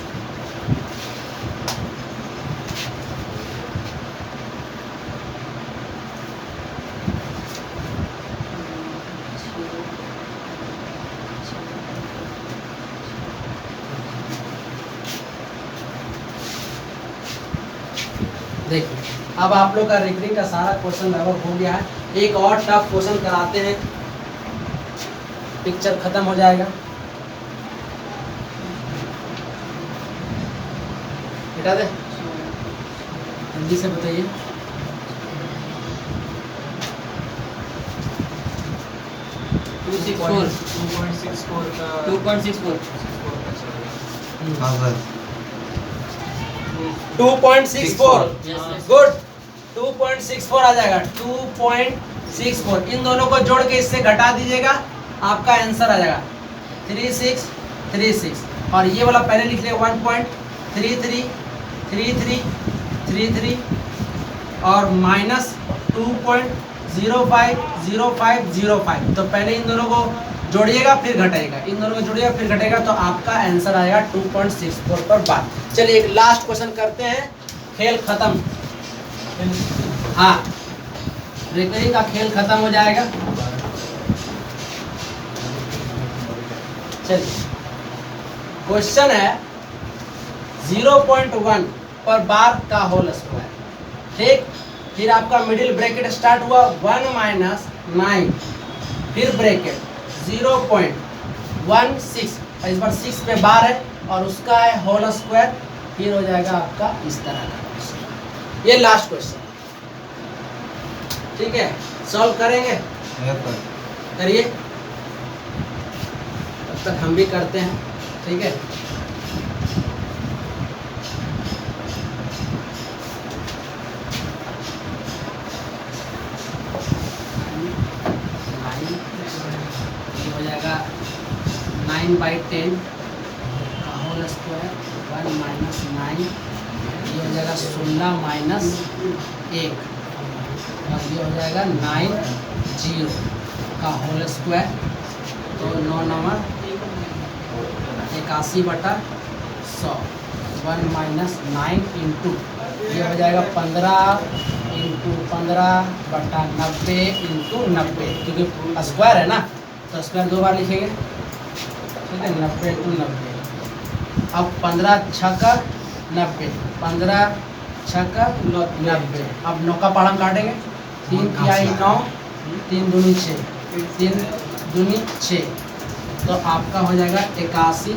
देखिए अब आप लोग का रिकरिंग का सारा क्वेश्चन लगभग हो गया है। एक और टफ क्वेश्चन कराते हैं, पिक्चर खत्म हो जाएगा। हटा दे, जल्दी से बताइए। का 2.64 हाँ सर 2.64 Yes, yes. गुड, 2.64 आ जाएगा। 2.64 इन दोनों को जोड़ के इससे घटा दीजिएगा, आपका आंसर आ जाएगा 3636। और ये वाला पहले लिख लिया 1.333333 और माइनस 2.050505। तो पहले इन दोनों को जोड़िएगा फिर घटाइएगा, इन दोनों को जोड़िएगा फिर घटाइएगा, तो आपका आंसर आएगा 2.64 पर बात। चलिए एक लास्ट क्वेश्चन करते हैं, खेल खत्म। हाँ, रिकरिंग का खेल खत्म हो जाएगा। चलिए क्वेश्चन है 0.1 पर बार का होल स्क्वायर। ठीक, फिर आपका मिडिल ब्रैकेट स्टार्ट हुआ 1 माइनस 9, फिर ब्रैकेट 0.16, इस बार 6 पे बार है और उसका है होल स्क्वायर, फिर हो जाएगा आपका इस तरह का क्वेश्चन। ये लास्ट क्वेश्चन, ठीक है, सॉल्व करेंगे, करिए, तब तक हम भी करते हैं। ठीक है, ये हो जाएगा 9/10 का होल स्क्वायर 1 माइनस 9, ये हो जाएगा 16 माइनस 1 और ये हो जाएगा 90 का होल स्क्वायर। तो 9 नंबर 81/100 1 माइनस 9 इंटू ये हो जाएगा 15 इंटू 15/90 इंटू 90, क्योंकि स्क्वायर है ना तो स्क्वायर 2 बार लिखेंगे। ठीक है, 90 इंटू 90। अब 15 छक्का 90, 15 छक्का 90। अब 9 का पहाड़ हम काटेंगे, 3 तिहाई 9, 3 दूनी 6, 3 दूनी 6, तो आपका हो जाएगा 81।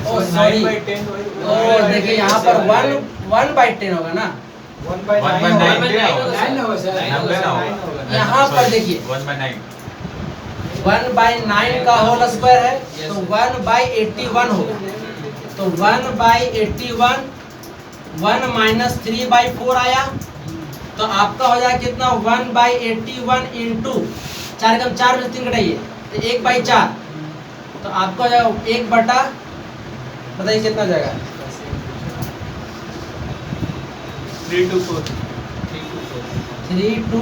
ओ सॉरी, ओ देखिए यहाँ पर 1/10 होगा ना, 1/9 होगा सर, यहाँ पर देखिए 1/9 का होल स्क्वायर है तो 1/81 होगा। तो 1/81 1 माइनस 3/4 आया, तो आपका हो जाएगा कितना 1/81 इंटू 4 कम 4 में 3 घटाइए तो 1/4, तो आपका हो जाएगा 1 बटा, बताइए कितना हो जाएगा 3 to 4 3 to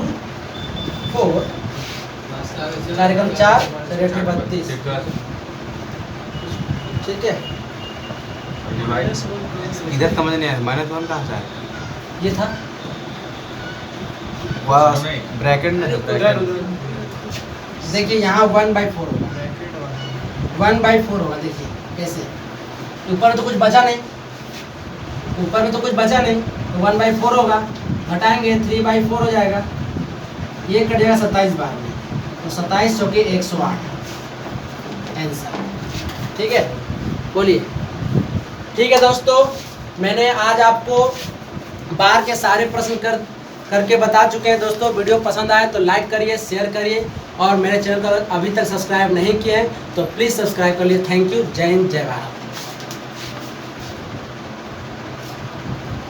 4 4 कम 4 32। ठीक है, इधर समझ नहीं आया, -1 कहाँ से आया? ये था बस ब्रैकेट में देखिए यहाँ 1/4 होगा, 1/4 होगा। देखिए कैसे, ऊपर में तो कुछ बचा नहीं, ऊपर में तो कुछ बचा नहीं, तो 1/4 होगा, घटाएंगे 3/4 हो जाएगा, ये कट जाएगा 27 बार में, तो 27 चौके 108 आंसर। ठीक है, बोलिए। ठीक है दोस्तों, मैंने आज आपको बार के सारे प्रश्न करके बता चुके हैं। दोस्तों वीडियो पसंद आए तो लाइक करिए, शेयर करिए, और मेरे चैनल को अभी तक सब्सक्राइब नहीं किए हैं तो प्लीज़ सब्सक्राइब कर लिए। थैंक यू, जय हिंद, जय भारत।